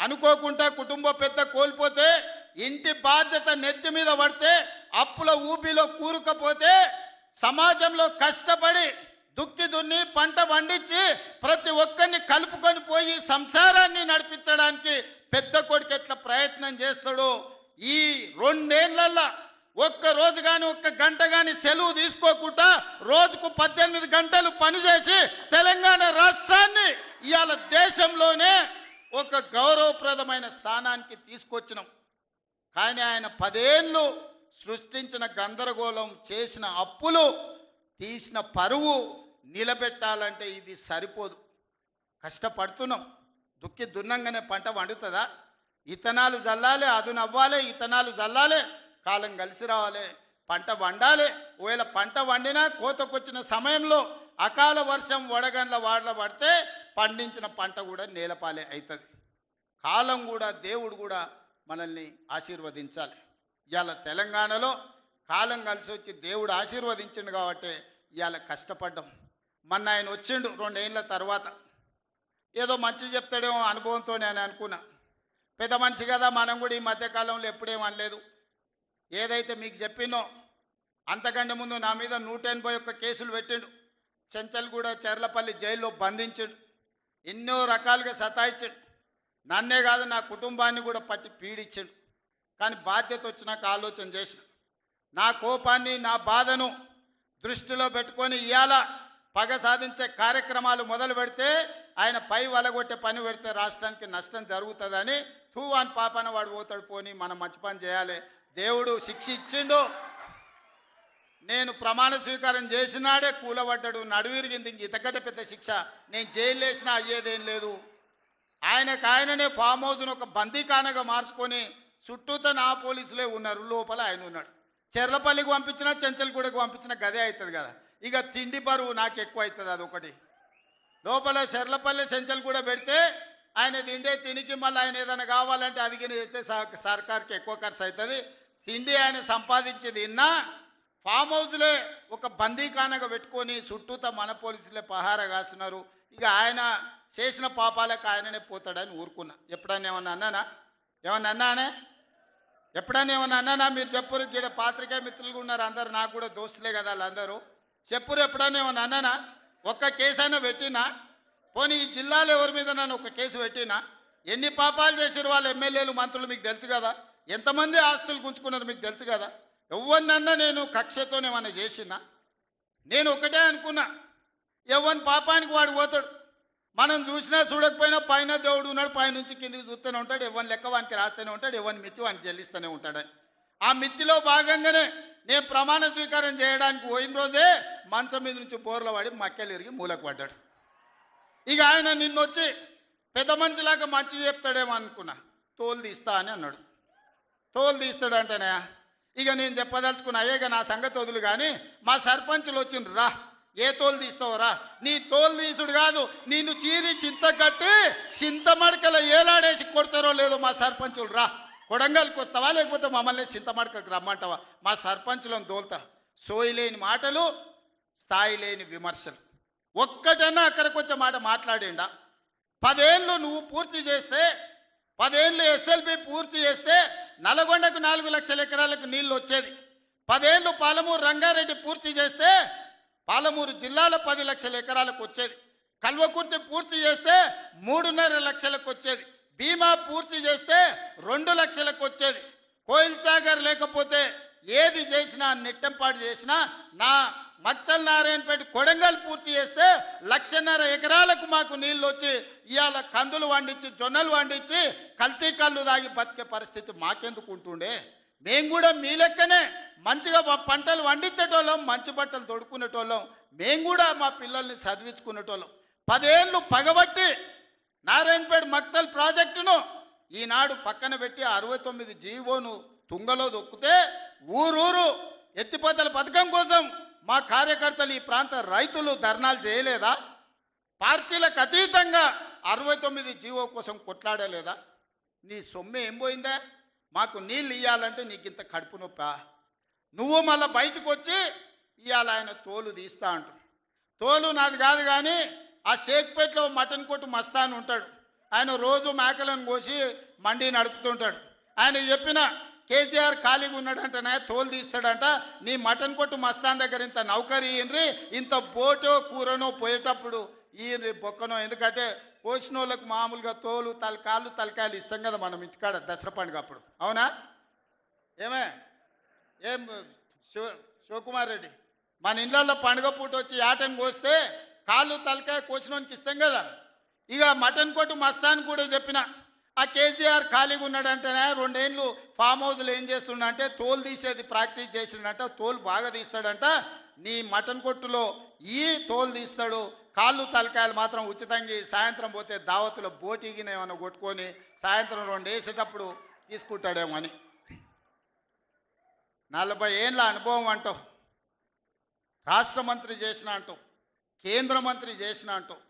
అనుకోకుండా కుటుంబ పెద్ద కోల్పోతే ఇంటి బాధ్యత నెత్తి మీద పడితే అప్పుల ఊబిలో కూరుకపోతే సమాజంలో కష్టపడి దుక్కి దున్ని పంట పండించి ప్రతి ఒక్కరిని కలుపుకొని పోయి సంసారాన్ని నడిపించడానికి పెద్ద కొడుకు ఎట్లా ప్రయత్నం చేస్తాడో ఈ 2 ఏళ్లలో ఒక్క రోజు కానీ ఒక్క గంట కానీ సెలవు తీసుకోకుండా రోజుకు 18 గంటలు పనిచేసి తెలంగాణ రాష్ట్రాన్ని ఇవాళ దేశంలోనే ఒక గౌరవప్రదమైన స్థానానికి తీసుకొచ్చినాం. కానీ ఆయన 10 ఏళ్ళు సృష్టించిన గందరగోళం, చేసిన అప్పులు, తీసిన పరువు నిలబెట్టాలంటే ఇది సరిపోదు. కష్టపడుతున్నాం. దుక్కి దున్నంగానే పంట వండుతుందా? ఇత్తనాలు జల్లాలి, అదును అవ్వాలి, ఇత్తనాలు జల్లాలి, కాలం కలిసి రావాలి, పంట వండాలి. ఒకవేళ పంట వండినా కోతకొచ్చిన సమయంలో అకాల వర్షం వడగండ్ల వాడల పడితే పండించిన పంట కూడా నేలపాలే అవుతుంది. కాలం కూడా దేవుడు కూడా మనల్ని ఆశీర్వదించాలి. ఇవాళ తెలంగాణలో కాలం కలిసి వచ్చి దేవుడు ఆశీర్వదించిండు కాబట్టి ఇవాళ కష్టపడ్డాం. మొన్న ఆయన వచ్చిండు 2 ఏళ్ల తర్వాత. ఏదో మంచి చెప్తాడేమో అనుభవంతో నేను అనుకున్నా. పెద్ద మనిషి కదా, మనం కూడా ఈ మధ్యకాలంలో ఎప్పుడేం అనలేదు. ఏదైతే మీకు చెప్పినో అంతకంటే ముందు నా మీద 181 కేసులు పెట్టిండు. చెంచల్గూడ చెర్లపల్లి జైల్లో బంధించాడు. ఎన్నో రకాలుగా సతాయించాడు. నన్నే కాదు నా కుటుంబాన్ని కూడా పట్టి పీడించాడు. కానీ బాధ్యత వచ్చినాక ఆలోచన చేసిన నా కోపాన్ని, నా బాధను దృష్టిలో పెట్టుకొని ఇవాళ పగ సాధించే కార్యక్రమాలు మొదలు పెడితే ఆయన పై వలగొట్టే పని పెడితే రాష్ట్రానికి నష్టం జరుగుతుందని తూవాన్ పాపన వాడు పోతాడు, పోని మనం మంచి పని చేయాలి. దేవుడు శిక్ష ఇచ్చిండు. నేను ప్రమాణ స్వీకారం చేసినాడే కూలబడ్డాడు, నడువిరిగింది. ఇంక ఇంతకంటే పెద్ద శిక్ష నేను జైలు వేసినా అయ్యేదేం లేదు. ఆయననే ఫామ్ హౌస్ను ఒక బందీఖానగా మార్చుకొని చుట్టూతో నా పోలీసులే ఉన్నారు, లోపల ఆయన ఉన్నాడు. చెర్లపల్లికి పంపించినా చెంచల్గూడకు పంపించినా గదే అవుతుంది కదా. ఇక తిండి బరువు నాకు ఎక్కువ అవుతుంది. అదొకటి. లోపల చెర్లపల్లి చెంచల్గూడ పెడితే ఆయన తిండే తినికి మళ్ళీ ఆయన ఏదైనా కావాలంటే అది అయితే సర్కార్కి ఎక్కువ ఖర్చు అవుతుంది. తిండి ఆయన సంపాదించి తిన్నా ఫామ్ హౌస్లే ఒక బందీఖానగా పెట్టుకొని చుట్టూతో మన పోలీసులే పహారా కాస్తున్నారు. ఇక ఆయన చేసిన పాపాలకు ఆయననే పోతాడని ఊరుకున్నా. ఎప్పుడైనా ఏమన్నా అన్నానా? ఏమన్నా అన్నానే? ఎప్పుడైనా ఏమన్నా అన్నానా? మీరు చెప్పురు. ఇక్కడ పాత్రికేయ మిత్రులు ఉన్నారు అందరు, నాకు కూడా దోస్తులే కదా వాళ్ళందరూ. చెప్పురు. ఎప్పుడైనా ఏమన్నా అన్నానా? ఒక్క కేసు అయినా పెట్టినా? పోనీ ఈ జిల్లాలో ఎవరి మీద నన్ను ఒక కేసు పెట్టినా? ఎన్ని పాపాలు చేసారు వాళ్ళ ఎమ్మెల్యేలు, మంత్రులు మీకు తెలుసు కదా. ఎంతమంది ఆస్తులు గుంజుకున్నారు మీకు తెలుసు కదా. ఎవరినన్నా నేను కక్షతోనేమన్నా చేసినా? నేను ఒకటే అనుకున్నా, ఎవరి పాపానికి వాడు పోతాడు. మనం చూసినా చూడకపోయినా పైన దేవుడు ఉన్నాడు, పైనుంచి కిందికి చూస్తూనే ఉంటాడు. ఎవరిని లెక్క వానికి రాస్తూనే ఉంటాడు, ఎవరిని మిత్తి వానికి చెల్లిస్తూనే ఉంటాడని. ఆ మిత్తిలో భాగంగానే నేను ప్రమాణ స్వీకారం చేయడానికి పోయిన రోజే మంచం మీద నుంచి బోర్ల పడి మక్కెలు ఇరిగి మూలకు పడ్డాడు. ఇక ఆయన నిన్నొచ్చి పెద్ద మనిషిలాగా మంచి చెప్తాడేమో అనుకున్నా. తోలు తీస్తా అని అన్నాడు. తోలు తీస్తాడంటేనే ఇక నేను చెప్పదలుచుకున్నా, అయ్యేగా నా సంగతి వదులు. కానీ మా సర్పంచులు వచ్చిండ్రు, రా ఏ తోలు తీస్తావురా? నీ తోలు తీసుడు కాదు, నిన్ను చీరి చింత కట్టి చింతమడకల ఏలాడేసి కొడతారో లేదో మా సర్పంచులు, రా కొడంగల్కి వస్తావా లేకపోతే మమ్మల్ని చింతమడకకు రమ్మంటావా? మా సర్పంచులను దోల్తా. సోయి లేని మాటలు, స్థాయి లేని విమర్శలు. ఒక్కటన్నా అక్కడికి వచ్చే మాట మాట్లాడిండా? 10 ఏళ్ళు నువ్వు పూర్తి చేస్తే, 10 ఏళ్ళు ఎస్ఎల్బి పూర్తి చేస్తే నల్గొండకు 4 లక్షల ఎకరాలకు నీళ్లు వచ్చేది. 10 ఏళ్ళు పాలమూరు రంగారెడ్డి పూర్తి చేస్తే పాలమూరు జిల్లాలో 10 లక్షల ఎకరాలకు వచ్చేది. కల్వకుర్తి పూర్తి చేస్తే 3.5 లక్షలకు వచ్చేది. భీమా పూర్తి చేస్తే 2 లక్షలకు వచ్చేది. కోయిల్ సాగర్ లేకపోతే ఏది చేసినా, నెట్టంపాటు చేసినా, నా మక్తల్ నారాయణపేట కొడంగల్ పూర్తి చేస్తే 1.5 ఎకరాలకు మాకు నీళ్ళు వచ్చి ఇవాళ కందులు వండించి, జొన్నలు వండించి, కల్తీ కళ్ళు తాగి బతికే పరిస్థితి మాకెందుకు ఉంటుండే? మేము కూడా మీ లెక్కనే మంచిగా పంటలు వండించేటోళ్ళం, మంచి బట్టలు తొడుక్కునేటోళ్ళం. మేము కూడా మా పిల్లల్ని చదివించుకునేటోళ్ళం. 10 ఏళ్ళు పగబట్టి నారాయణపేట మక్తల్ ప్రాజెక్టును ఈనాడు పక్కన పెట్టి 69 జీవోను తుంగలో దొక్కితే ఊరూరు ఎత్తిపోతల పథకం కోసం మా కార్యకర్తలు, ఈ ప్రాంత రైతులు ధర్నాలు చేయలేదా? పార్టీలకు అతీతంగా 69 జీవో కోసం కొట్లాడలేదా? నీ సొమ్మె ఏం పోయిందా? మాకు నీళ్ళు ఇవ్వాలంటే నీకు ఇంత కడుపు నొప్పా? నువ్వు మళ్ళీ బయటకు వచ్చి ఇవాళ ఆయన తోలు తీస్తా అంటు. తోలు నాది కాదు, కానీ ఆ షేక్పేటలో మటన్ కొట్టు మస్తాన్ ఉంటాడు, ఆయన రోజు మేకలను కోసి మండి నడుపుతుంటాడు. ఆయన చెప్పిన కేసీఆర్ ఖాళీగా ఉన్నాడంటనే తోలు తీస్తాడంట, నీ మటన్ కొట్టు మస్తాన్ దగ్గర ఇంత నౌకరీ ఇయ్యండ్రి, ఇంత బోటో కూరనో పోయేటప్పుడు ఈయన బొక్కనో, ఎందుకంటే కోసిన వాళ్ళకు మామూలుగా తోలు తలకాయలు ఇస్తాం కదా మనం ఇంటికాడ దసరా పండుగ అప్పుడు. అవునా? ఏమే ఏం శివకుమార్ రెడ్డి, మన ఇళ్ళల్లో పండుగ పూట వచ్చి యాటను కోస్తే కాళ్ళు తలకాయ కోసినోనికి ఇస్తాం కదా. ఇక మటన్ కొట్టు మస్తాన్ కూడా చెప్పిన, ఆ కేసీఆర్ ఖాళీగా ఉన్నాడంటేనే 2 ఏళ్ళు ఫామ్ హౌస్లో ఏం చేస్తుండంటే తోలు తీసేది ప్రాక్టీస్ చేసిండంట, తోలు బాగా తీస్తాడంట. నీ మటన్ కొట్టులో ఈ తోలు తీస్తాడు, కాళ్ళు తలకాయలు మాత్రం ఉచితంగా సాయంత్రం పోతే దావతులో బోటిగిన ఏమైనా కొట్టుకొని సాయంత్రం 2 వేసేటప్పుడు తీసుకుంటాడేమో అని. 40 ఏళ్ళ అనుభవం అంటావు, రాష్ట్ర మంత్రి చేసిన అంటావు, కేంద్ర మంత్రి చేసిన అంటావు,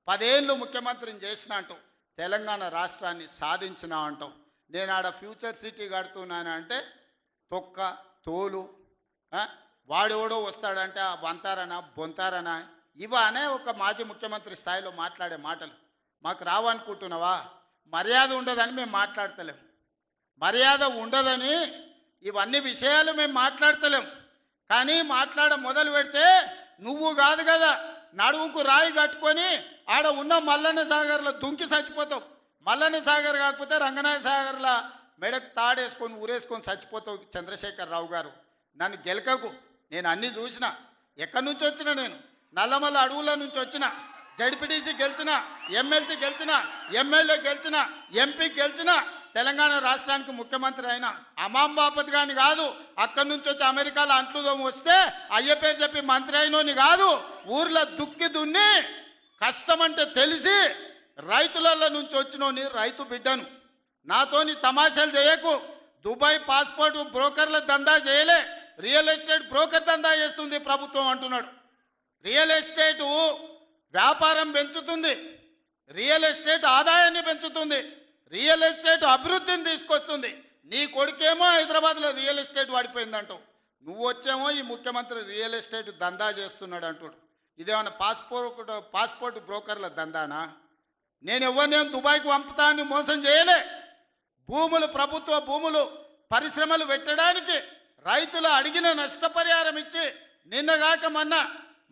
10 ఏళ్ళు ముఖ్యమంత్రిని చేసిన అంటావు, తెలంగాణ రాష్ట్రాన్ని సాధించిన అంటావు. నేను ఆడ ఫ్యూచర్ సిటీ కడుతున్నాను అంటే తొక్క తోలు, వాడెవడో వస్తాడంటే వంతారనా బొంతారనా, ఇవనే ఒక మాజీ ముఖ్యమంత్రి స్థాయిలో మాట్లాడే మాటలు మాకు రావనుకుంటున్నావా? మర్యాద ఉండదని మేము మాట్లాడతలేం, మర్యాద ఉండదని ఇవన్నీ విషయాలు మేము మాట్లాడతలేం. కానీ మొదలు పెడితే నువ్వు కాదు కదా నడువుకు రాయి కట్టుకొని ఆడ ఉన్న మల్లన్న సాగర్లో దుంకి చచ్చిపోతావు. మల్లన్న సాగర్ కాకపోతే రంగనాయ సాగర్లో మెడకు తాడేసుకొని ఊరేసుకొని చచ్చిపోతావు. చంద్రశేఖరరావు గారు, నన్ను గెలకకు, నేను అన్నీ చూసిన. ఎక్కడి నుంచి వచ్చిన నేను? నల్లమల్ల అడవుల నుంచి వచ్చిన. జడ్పీటీసీ గెలిచిన, ఎమ్మెల్సీ గెలిచిన, ఎమ్మెల్యే గెలిచిన, ఎంపీ గెలిచిన, తెలంగాణ రాష్ట్రానికి ముఖ్యమంత్రి అయినా. అమాం బాపత్ గాని కాదు, అక్కడి నుంచి వచ్చి అమెరికాలో అంట్లుదోమ వస్తే అయ్య పేరు చెప్పి మంత్రి అయినోని కాదు. ఊర్లో దుక్కి దున్ని కష్టమంటే తెలిసి రైతులలో నుంచి వచ్చినోని రైతు బిడ్డను. నాతోని తమాషాలు చేయకు. దుబాయ్ పాస్పోర్ట్ బ్రోకర్ల దందా చేయలే, రియల్ ఎస్టేట్ బ్రోకర్ దందా చేస్తుంది ప్రభుత్వం అంటున్నాడు. రియల్ ఎస్టేట్ వ్యాపారం పెంచుతుంది, రియల్ ఎస్టేట్ ఆదాయాన్ని పెంచుతుంది, రియల్ ఎస్టేట్ అభివృద్ధిని తీసుకొస్తుంది. నీ కొడుకేమో హైదరాబాద్లో రియల్ ఎస్టేట్ వాడిపోయిందంటావు, నువ్వు వచ్చేమో ఈ ముఖ్యమంత్రి రియల్ ఎస్టేట్ దందా చేస్తున్నాడు అంటాడు. ఇదేమన్నా పాస్పోర్ట్ బ్రోకర్ల దందానా? నేను ఎవరినేం దుబాయ్కి పంపుతా అని మోసం చేయలే. భూములు, ప్రభుత్వ భూములు పరిశ్రమలు పెట్టడానికి రైతులు అడిగిన నష్టపరిహారం ఇచ్చి నిన్నగాక మొన్న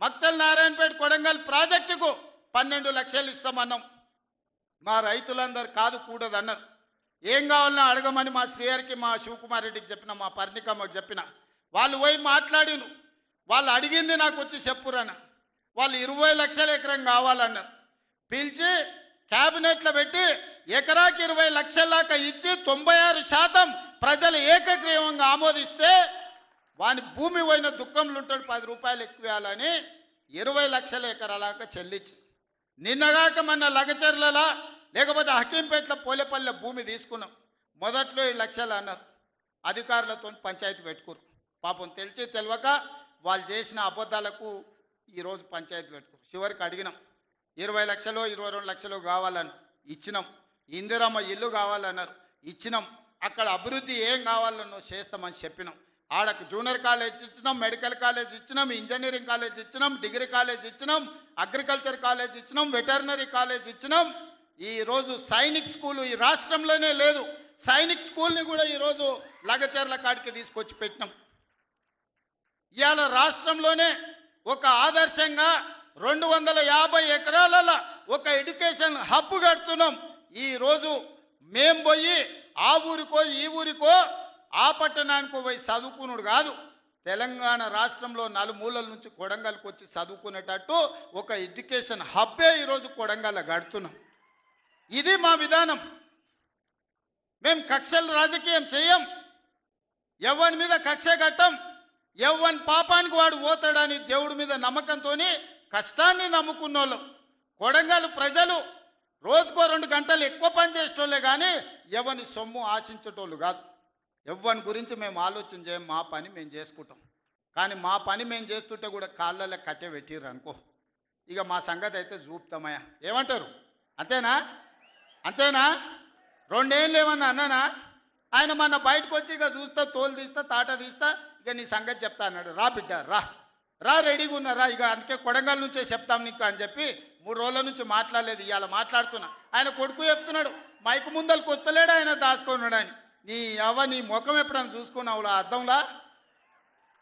మక్తల్ నారాయణపేట కొడంగల్ ప్రాజెక్టుకు 12 లక్షలు ఇస్తామన్నాం. మా రైతులందరూ కాదు కూడదన్నారు. ఏం కావాలన్నా అడగమని మా శ్రీహరికి, మా శివకుమార్ రెడ్డికి చెప్పిన, మా పర్ణికమ్మకు చెప్పిన. వాళ్ళు పోయి మాట్లాడిను. వాళ్ళు అడిగింది నాకు వచ్చి చెప్పురన్న. వాళ్ళు 20 లక్షల ఎకరం కావాలన్నారు. పిలిచి క్యాబినెట్లో పెట్టి ఎకరాకి 20 లక్షల దాకా ఇచ్చి 96% ప్రజలు ఏకగ్రీవంగా ఆమోదిస్తే వాని భూమి పోయిన దుఃఖంలో ఉంటాడు, 10 రూపాయలు ఎక్కువ ఇవ్వాలని 20 లక్షల ఎకరాలాగా చెల్లించి. నిన్నగాక మన లగచర్లలో లేకపోతే హకీంపేటలో పోలేపల్లె భూమి తీసుకున్నాం. మొదట్లో 7 లక్షలు అన్నారు. అధికారులతో పంచాయతీ పెట్టుకోరు. పాపం తెలిసి తెలియక వాళ్ళు చేసిన అబద్ధాలకు ఈరోజు పంచాయతీ పెట్టుకోరు. చివరికి అడిగినాం, 20 లక్షలు 22 లక్షలు కావాలని ఇచ్చినాం. ఇందిరమ్మ ఇల్లు కావాలన్నారు, ఇచ్చినాం. అక్కడ అభివృద్ధి ఏం కావాలన్నో చేస్తామని చెప్పినాం. ఆడకు జూనియర్ కాలేజ్ ఇచ్చినాం, మెడికల్ కాలేజ్ ఇచ్చినాం, ఇంజనీరింగ్ కాలేజ్ ఇచ్చినాం, డిగ్రీ కాలేజ్ ఇచ్చినాం, అగ్రికల్చర్ కాలేజ్ ఇచ్చినాం, వెటర్నరీ కాలేజ్ ఇచ్చినాం. ఈరోజు సైనిక్ స్కూలు ఈ రాష్ట్రంలోనే లేదు. సైనిక్ స్కూల్ని కూడా ఈరోజు లగచర్ల కాడికి తీసుకొచ్చి పెట్టినాం. ఇవాళ రాష్ట్రంలోనే ఒక ఆదర్శంగా 250 ఎకరాలలో ఒక ఎడ్యుకేషన్ హబ్ కడుతున్నాం. ఈరోజు మేం పోయి ఆ ఊరికో ఈ ఊరికో ఆ పట్టణానికో పోయి చదువుకున్నాడు కాదు, తెలంగాణ రాష్ట్రంలో నలుమూలల నుంచి కొడంగల్కి వచ్చి చదువుకునేటట్టు ఒక ఎడ్యుకేషన్ హబ్బే ఈరోజు కొడంగల్ కడుతున్నాం. ఇది మా విధానం. మేము కక్షల రాజకీయం చేయం, ఎవరి మీద కక్ష కట్టం. ఎవరి పాపానికి వాడు పోతాడని దేవుడి మీద నమ్మకంతో కష్టాన్ని నమ్ముకున్న వాళ్ళం. కొడంగల్ ప్రజలు రోజుకో 2 గంటలు ఎక్కువ పని చేసేటోళ్ళే కానీ ఎవరిని సొమ్ము ఆశించేటోళ్ళు కాదు. ఎవరి గురించి మేము ఆలోచన చేయం, మా పని మేము చేసుకుంటాం. కానీ మా పని మేము చేస్తుంటే కూడా కాళ్ళలో కట్టె పెట్టిర్రు అనుకో, ఇక మా సంగతి అయితే చూపుతామయ్యా. ఏమంటారు? అంతేనా? అంతేనా? 2 ఏళ్ళు ఏమన్నా అన్నానా? ఆయన మన బయటకు వచ్చి ఇక చూస్తా, తోలు తీస్తా, తాట తీస్తా, ఇక నీ సంగతి చెప్తా అన్నాడు. రా బిడ్డ రా, రా రెడీగా ఉన్నారా ఇక అందుకే కొడంగల్ నుంచే చెప్తాం నీకు అని చెప్పి 3 రోజుల నుంచి మాట్లాడలేదు ఇవాళ మాట్లాడుతున్నా ఆయన కొడుకు చెప్తున్నాడు మైకు ముందలకు వస్తలేడు ఆయన దాచుకున్నాడు అని నీ ముఖం ఎప్పుడైనా చూసుకున్నావులా అద్దంలా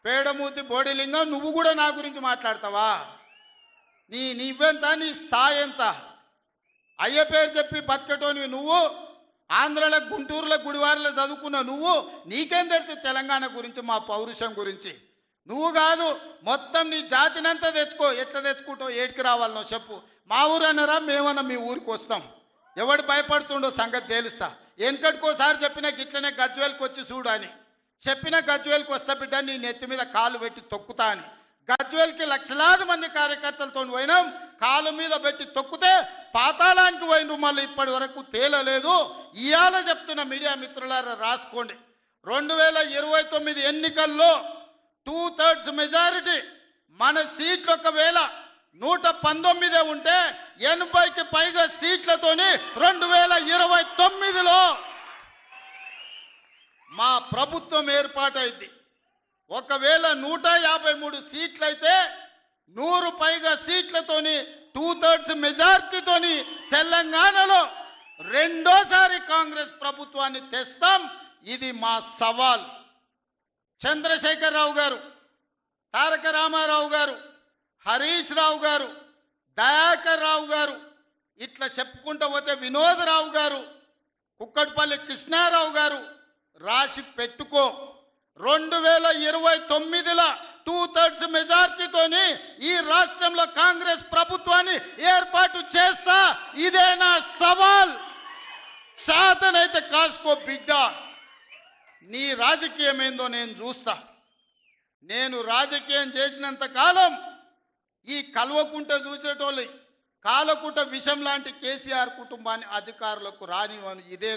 పేడమూతి బోడిలింగం నువ్వు కూడా నా గురించి మాట్లాడతావా నీవెంత నీ స్థాయి ఎంత అయ్య పేరు చెప్పి బతికటోనివి నువ్వు ఆంధ్రలో గుంటూరులో గుడివారిలో చదువుకున్న నువ్వు నీకేం తెలుసు తెలంగాణ గురించి మా పౌరుషం గురించి నువ్వు కాదు మొత్తం నీ జాతినంతా తెచ్చుకో ఎట్లా తెచ్చుకుంటావు ఏడికి రావాలనో చెప్పు మా ఊరు అన్నారా మేమన్నా మీ ఊరికి వస్తాం ఎవడు భయపడుతుండో సంగతి తేలుస్తా వెనకటికోసారి చెప్పినా గిట్లనే గజ్వేల్కి వచ్చి చూడు అని చెప్పిన గజ్వేల్కి వస్తా బిడ్డ నీ నెత్తి మీద కాలు పెట్టి తొక్కుతా అని గజ్వేల్కి లక్షలాది మంది కార్యకర్తలతో పోయినాం కాలు మీద పెట్టి తొక్కితే పాతాళానికి పోయిన మళ్ళీ ఇప్పటి వరకు తేలలేదు ఇవాళ చెప్తున్న మీడియా మిత్రులారా రాసుకోండి 2029 ఎన్నికల్లో 2/3 మెజారిటీ మన సీట్లు ఒకవేళ 119 ఉంటే 80కి పైగా సీట్లతోని 2029లో మా ప్రభుత్వం ఏర్పాటైంది ఒకవేళ 153 సీట్లయితే 100 పైగా సీట్లతోని 2/3 మెజార్టీతోని తెలంగాణలో రెండోసారి కాంగ్రెస్ ప్రభుత్వాన్ని తెస్తాం ఇది మా సవాల్ చంద్రశేఖరరావు గారు తారక రామారావు గారు హరీష్ రావు గారు దయాకర్ రావు గారు ఇట్లా చెప్పుకుంటూ పోతే వినోదరావు గారు కుక్కట్పల్లి కృష్ణారావు గారు రాసి పెట్టుకో 2029లో 2/3 మెజార్టీతోని ఈ రాష్ట్రంలో కాంగ్రెస్ ప్రభుత్వాన్ని ఏర్పాటు చేస్తా ఇదే నా సవాల్ శాతనైతే కాసుకో బిడ్డ నీ రాజకీయం ఏందో నేను చూస్తా నేను రాజకీయం చేసినంత కాలం ఈ కల్వకుంట చూసేటోళ్ళు కాలకుంట విషం లాంటి కేసీఆర్ కుటుంబాన్ని అధికారులకు రానివ్వను ఇదే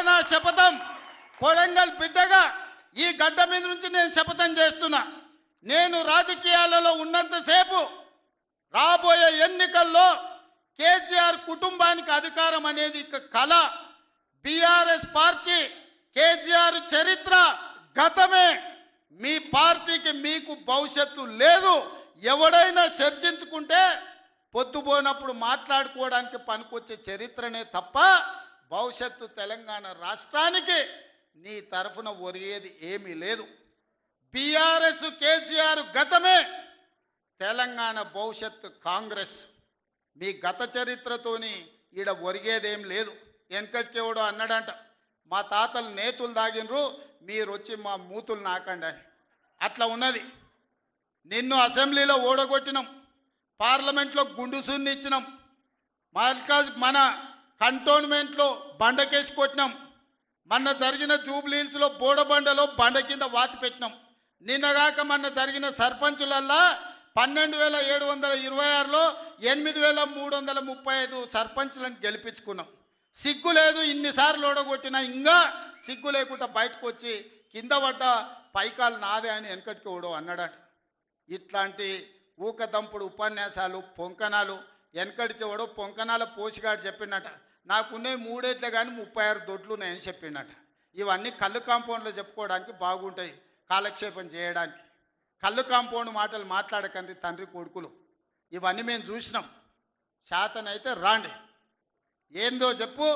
నా శపథం కొడంగల్ బిడ్డగా ఈ గడ్డ మీద నుంచి నేను శపథం చేస్తున్నా నేను రాజకీయాలలో ఉన్నంతసేపు రాబోయే ఎన్నికల్లో కేసీఆర్ కుటుంబానికి అధికారం అనేది కళ బీఆర్ఎస్ పార్టీ కేసీఆర్ చరిత్ర గతమే మీ పార్టీకి మీకు భవిష్యత్తు లేదు ఎవడైనా చర్చించుకుంటే పొద్దుపోనప్పుడు మాట్లాడుకోవడానికి పనికొచ్చే చరిత్రనే తప్ప భవిష్యత్తు తెలంగాణ రాష్ట్రానికి నీ తరఫున ఒరిగేది ఏమీ లేదు బీఆర్ఎస్ కేసీఆర్ గతమే తెలంగాణ భవిష్యత్తు కాంగ్రెస్ మీ గత చరిత్రతోని ఈడ ఒరిగేదేం లేదు వెనకటికెవడో అన్నాడంట మా తాతలు నేతులు దాగినరు మీరు వచ్చి మా మూతులు నాకండి అని అట్లా ఉన్నది నిన్ను అసెంబ్లీలో ఓడగొట్టినాం పార్లమెంట్లో గుండు సున్ని ఇచ్చినాం మన కంటోన్మెంట్లో బండకేసి కొట్టినాం మొన్న జరిగిన జూబ్లీహిల్స్లో బోడబండలో బండ కింద వాతి పెట్టినాం నిన్నగాక మొన్న జరిగిన సర్పంచులల్లా 12,726లో 8,335 సర్పంచులను గెలిపించుకున్నాం సిగ్గు లేదు ఇన్నిసార్లు ఓడగొట్టినా ఇంకా సిగ్గు లేకుండా బయటకు వచ్చి కింద పడ్డ పైకాలు నాదే అని వెనకటికి ఓడో అన్నాడట ఇట్లాంటి ఊకదంపుడు ఉపన్యాసాలు పొంకనాలు వెనకటికి ఓడో పొంకనాల పోసిగాడు చెప్పిండట నాకున్నే 3 ఏట్లే కానీ 36 దొడ్లు ఉన్నాయని చెప్పిండట ఇవన్నీ కళ్ళు కాంపౌండ్లో చెప్పుకోవడానికి బాగుంటాయి కాలక్షేపం చేయడానికి కళ్ళు కాంపౌండ్ మాటలు మాట్లాడకండి తండ్రి కొడుకులు ఇవన్నీ మేము చూసినాం శాతనైతే రాండి ఏందో చెప్పు